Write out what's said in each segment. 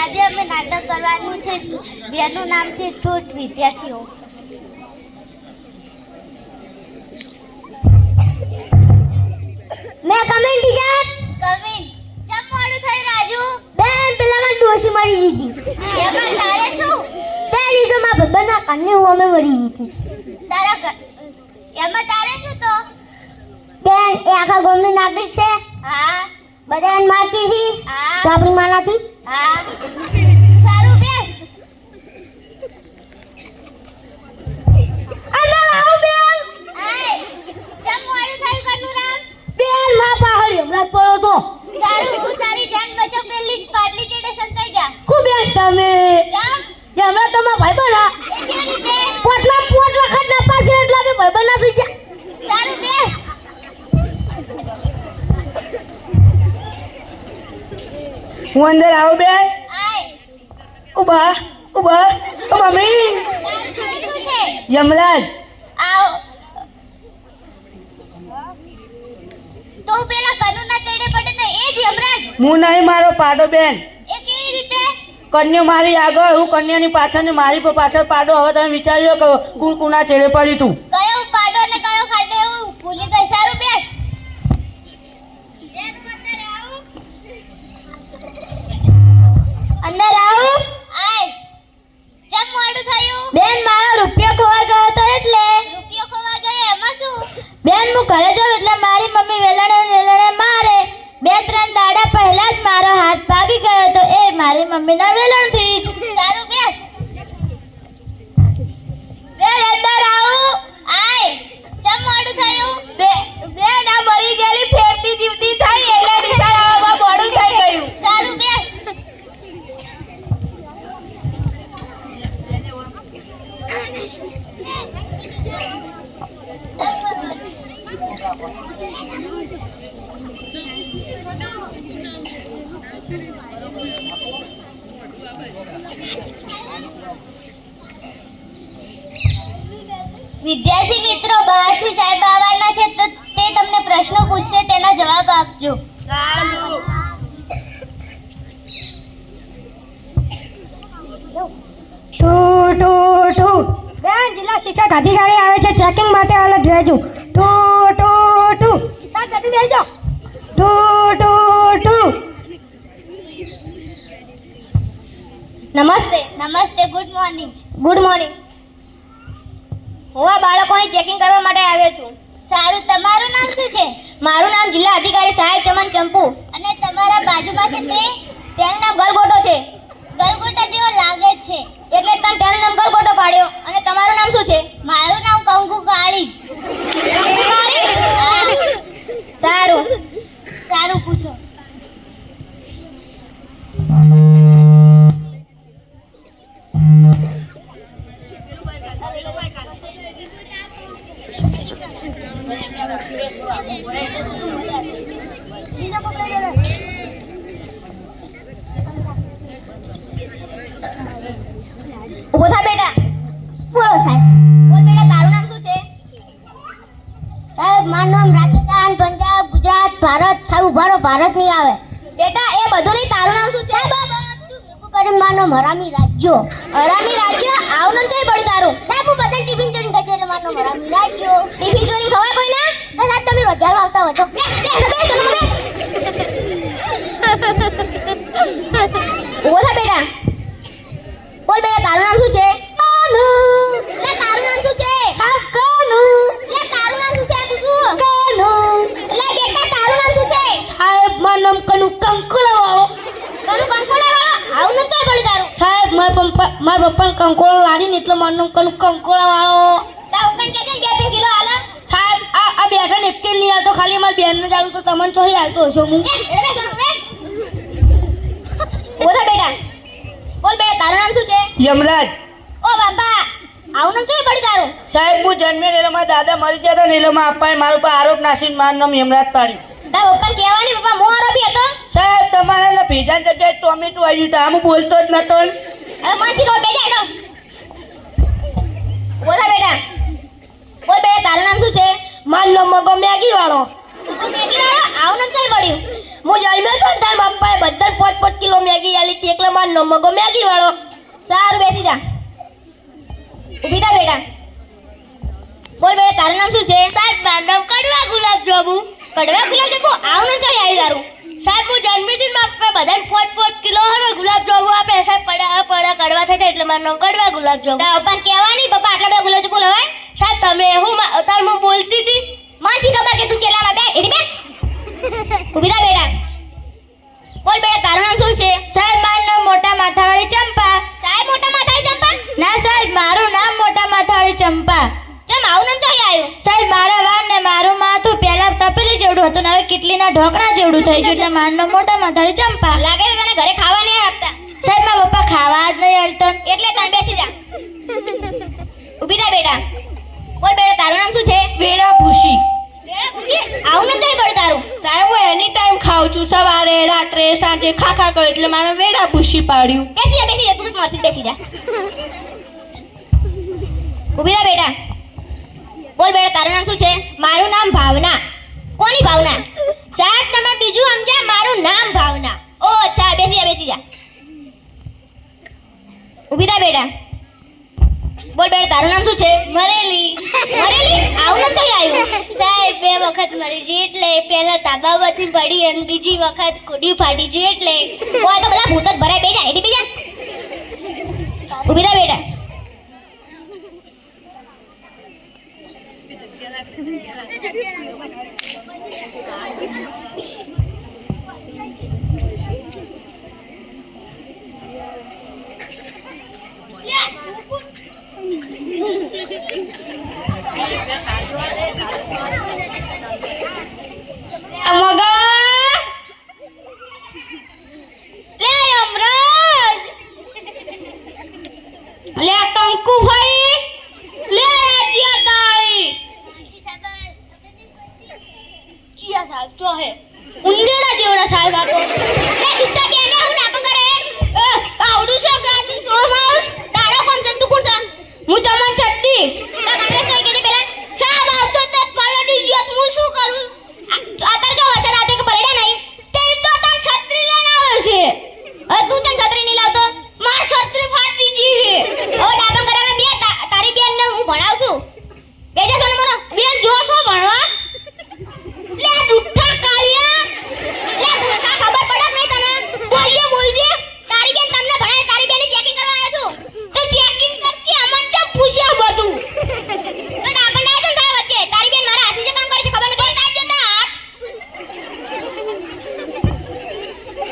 આજે અમે નાટક કરવાનું છે જેનું નામ છે ઠૂઠ વિદ્યાર્થીઓ. મેં કમેન્ટ ટીચર કવિન જમ મોડું થયું રાજુ. બેન પેલામાં ડોશી મરી દીધી. એમાં તારે શું? પેલી તો મારા ભાઈબંધના કન્ને હું અમે મરી દીધી. એમાં તારે શું તો? બેન એ આખા ગામની નાગરિક છે. હા બધાને મારતી છે. હા તો આપણી માનાથી હા સારું બેસ. અંદર આવો બેન. આય જમ મોડું થયું કનુરામ. બેન માં પાહળ હમણાં જ પડ્યો તો. સારું હું તારી જાન બચાવ પેલી જ પાટલી ચડે સંતાઈ જા. ખૂબ બેન તમે જમ કે હમણાં તમારા ભાઈબંધ આ એ કેવી રીતે? પોટલા પોટ વખત ના પાસે એટલે અમે ભાઈબંધ ના થઈ ગયા. સારું બેસ. હું અંદર આવું બેન. આય ઉભા ઉભા ઓ મમ્મી તારું નામ શું છે? યમરાજ. આવો તો પેલા કનુના ચડે પડે તો એ જ યમરાજ. હું નહીં મારો પાડો બેન. એ કેવી રીતે? કન્યા મારી આગળ હું કન્યાની પાછળ ને મારી પાછળ પાડો. હવે તમે વિચાર્યો કે કોણ કોના ચેડે પડી તું. કયો પાડો ને કયો ખાડે એવું ભૂલી ગઈ. સારું બેસ. અંદર આવો. આય જમ મોડું થયું. બેન મારો રૂપિયો ખોવાઈ ગયો તો એટલે. રૂપિયો ખોવા ગયો એમાં શું? બેન હું ઘરે જાઉં એટલે મારી મમ્મી વેલણે મારે. 2-3 દાડા પહેલા જ મારો હાથ ભાગી ગયો તો એ મારી મમ્મીના વેલણથી જ. સારું બેસ. બેન અંદર આવો. આય જમ મોડું થયું. બેન આ મરી ગયેલી ફેરતી જીવતી થઈ એટલે નિશાળ આવવામાં મોડું થઈ ગયું. સારું બેસ. વિદ્યાર્થી મિત્રો બહારથી સાહેબ આવવાના છે તો તે તમને પ્રશ્નો પૂછશે તેના જવાબ આપજો. બેન જિલ્લા શિક્ષક અધિકારી આવે છે ચેકિંગ માટે અલર્ટ રહેજો. તાર જલ્દી બેસી જાઓ. નમસ્તે. નમસ્તે. Good morning. Good morning. હું આ બાળકોની ચેકિંગ કરવા માટે આવ્યો છું. સારું તમારું નામ શું છે? મારું નામ જિલ્લા અધિકારી સાહેબ ચમન ચંપુ. અને તમારા બાજુમાં છે તે? તેનું નામ ગલગોટો છે. ગલગોટા જેવો લાગે છે એટલે તમે તેનું નામ ગલગોટો પાડ્યો. અને તમારું નામ શું છે? મારું નામ કંકુ કાળી. હા. સારું. સારું પૂછો. ઉભો થા બેટા. બોલો સાહેબ. બોલ બેટા તારું નામ શું છે? સાહેબ મારું નામ રાજસ્થાન, પંજાબ, ગુજરાત, ભારત. સાહેબ ઉભારો ભારત નહીં આવે. બેટા એ બધું નહીં તારું નામ શું છે? કરીને મારું નામ હરામી રાજ્યો. હરામી રાજ્ય આવું નામ કઈ પડ્યું તારું? સાહેબ હું બધા ટિફિન ચોરી ખાઈ એટલે મારું નામ હરામી રાજ્યો. ટિફિન ચોરી ખવાય કોઈને? તો સાહેબ તમે વધારે આવતા હોય તો ઉભો થા બેટા. બોલ બેટા તારું નામ શું છે? કાનુ. લે તારું નામ શું છે? સાહેબ કાનુ. લે તારું નામ શું છે પૂછું? કાનુ. લે બેટા તારું નામ શું છે? સાહેબ મારું નામ કનુ કંકોડા વાળો. કનું કંકોડા વાળો આવું નામ કઈ પડ્યું તારું? સાહેબ મારા પપ્પાને કંકોડા લાડીને એટલે મારું નામ કનુ કંકોડા વાળો. તાર પપ્પાને કહેજે ને 2-3 કિલો હાલો. સાહેબ આ બેઠા ને એક નહીં હાલતો ખાલી અમારી બેનને જ હાલતો તમને ચોહી હાલતો હશો હું. એટલે બેસો ને બેટ. ઉભો થા બેટા. બોલ બેટા તારું નામ શું છે? યમરાજ. ઓ બાબા આવું નામ કેવી પડી તારું? સાહેબ હું જન્મે ને મારા દાદા મરી ગયા હતા ને એટલે મારા પપ્પાએ મારા ઉપર આરોપ નાસીને મારું નામ યમરાજ પાડ્યું. તાર પપ્પાને કહેવાની પપ્પા હું આરોપી હતો. સાહેબ તમારા ભેજાની જગ્યાએ ટોમેટો આવ્યું હતું. આમ બોલતો જ નતો. હવે માનસી કહો બેજા હેડો. ઉભો થા બેટા. બોલ બેટા તારું નામ શું છે? મારું નામ મગો મેગી વાળો. આવું નમ ચાલ પડ્યું. હું જન્મ્યો તો તાર બાપાએ બધા 5-5 કિલો મેગી આલી હતી એકલા માર નો મગો મેગી વાળો. સારું બેસી જા. ઊભી થા બેટા. બોલ બેટા તારું નામ શું છે? સાહેબ મારું નામ કડવા ગુલાબ જાંબુ. કડવા ગુલાબ જાંબુ આવું નમ ચાલ આવી તારું. સાહેબ હું જન્મી હતી મારા બધાને 5-5 કિલો હવે ગુલાબ જાંબુ આપે સાહેબ પડા કડવા થાય એટલે મારું નામ કડવા ગુલાબ જાંબુ. તારા પપ્પા કહેવા નહીં પપ્પા આટલા બધા ગુલાબ જાંબુ લવાય. સાહેબ તમે હું તાર હું બોલતી હતી. માનથી ખબર કે તું ચેલામાં બે એડી બે. ઊભી થા બેટા. બોલ બેટા તારું નામ શું છે? સાહેબ મારું નામ મોટા માથાવાળી ચંપા. સાહેબ મોટા માથાળી ચંપા. ના સાહેબ મારું નામ મોટા માથાવાળી ચંપા. કેમ આવું નામ ચાલી આવ્યું? સાહેબ મારા વાળ ને મારું માથું પહેલા તપેલી જેવડું હતું ને હવે કેટલીના ઢોકણા જેવડું થઈ ગયું એટલે મારું નામ મોટા માથાવાળી ચંપા. લાગે છે તને ઘરે ખાવા નહીં આપતા. સાહેબ મારા પપ્પા ખાવા જ નહીં હાલતો. એટલે તને બેસી જા. ઊભી થા બેટા. બોલ બેટા તારું નામ શું છે? વેડા ભૂસી. બેટા પૂછી આવું નામ ચાલી પડ્યું તારું. સાહેબ હું એની ટાઈમ ખાઉં છું સવારે રાત્રે સાંજે ખા કરું એટલે મારે વેડા ભૂસી પાડ્યું. બેસી જા તું તો મોરથી બેસી જા. ઊભી થા બેટા. બોલ બેટા તારું નામ શું છે? મારું નામ ભાવના. કોની ભાવના? સાહેબ તમે બીજું સમજ્યા મારું નામ ભાવના. ઓ અચ્છા બેસી જા. ઊભી થા બેટા. બોલ બેટા તારું નામ શું છે? મરેલી. મરેલી આવું નામ ચાલી આવ્યું? સાહેબ 2 વખત મરી ગઈ એટલે પહેલા તાબામાંથી પડી અને બીજી વખત કુડી ફાટી ગઈ એટલે ઓય તો બધા ભૂત જ ભરાય બેજા એડી બેજા. ઊભી થા બેટા. લે કંકુ ભાઈ લે રાજ્યા તાળી ચિયા સાહેબ તો હે ઉંદેડા જેવડા સાહેબ આ તો લે જુત્તા બેને હું નાપા કરે. આવડું છે ગાડી તો માઉસ તારો કોણ છે તું કોણ છે? હું તમાર ચડ્ડી તા મને જોઈ કે પેલા સાહેબ આવતો તો પાલડી ગયો હું શું કરું અત્યારે જો વરસાદ આવતો કે પલડ્યા નહીં. તે તો તન છત્રી લઈને આવે છે હવે તું કેમ છત્રી નહીં લાવતો? માર છત્રી ફાટી ગઈ છે હવે ડાબા કરાવે બે તારી બેન ને હું ભણાવું છું. બેજા સોને મનો. બેન જોશો ભણવા લે દુઠ્ઠા કાલિયા લે મૂર્ખા ખબર પડે નહીં તને? બોલજે તારી બેન તમને ભણાવે તારી બેની ચેકિંગ કરવા આવ્યો છું. તો ચેકિંગ કરતી અમન ચમ પૂછ્યા બધું તો ડાબા ના જન થાય વચ્ચે. તારી બેન મારા હાથે જે કામ કરે છે ખબર નથી. ના જતા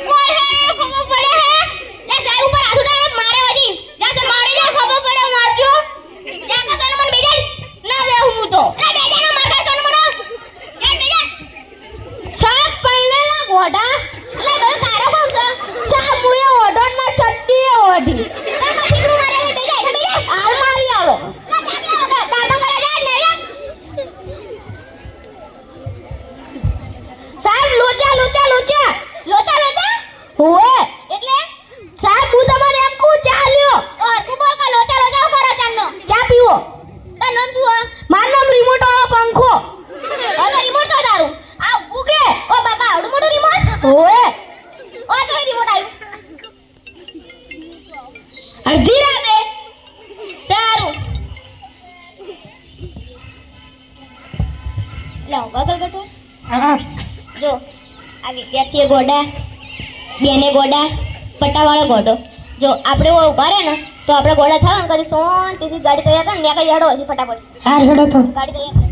કોઈ હે ખબર પડે હે લે સાહેબ ઉપર હાથ ઉઠાવે મારે વધી. જા તો મારે ના ખબર પડે મારજો જા કા સોને મન બેજા. ના લેવું હું તો લે બેજા નો માર ખા સોને મનો. જા બેજા. સાહેબ પહેલેલા ઘોડા લે બધું તારો કોણ છે? સાહેબ મુએ ઓઢણમાં ચડ્ડી ઓઢી તાર માં ઠીકડું મારે લે બેજા એટલે બેજા. હાલ મારી આવો લે જા બે વગર ડાબા કરે જા ને જા. સાહેબ લોચા લોચા હોવે એટલે સાહેબ હું તમારે એમ કહું ચા લ્યો તું બોલ કા લોચા હું કરો ચાંદનો. ચા પીવો તાર નામ શું હે? મારું નામ રિમોટ વાળો પંખો હવે તો રિમોટ તો તારું. આ ઉગે ઓ બાપા આવડું મોટું રિમોટ. હોવે ઓ તો એ રિમોટ આવ્યું. અડધી રાતે સારું. લાવ બગલ ગટો જો આ વિદ્યાર્થીએ ગોડા બેને ગોડા પટ્ટાવાળો ગોડો. જો આપણે ઉભા રહે ને તો આપણે ગોડા થવા કદી શાંતિથી ગાડી તૈયાર કરે ને ત્યાં કઈ હેડો હજી ફટાફટ હાર હેડો તો ગાડી તૈયાર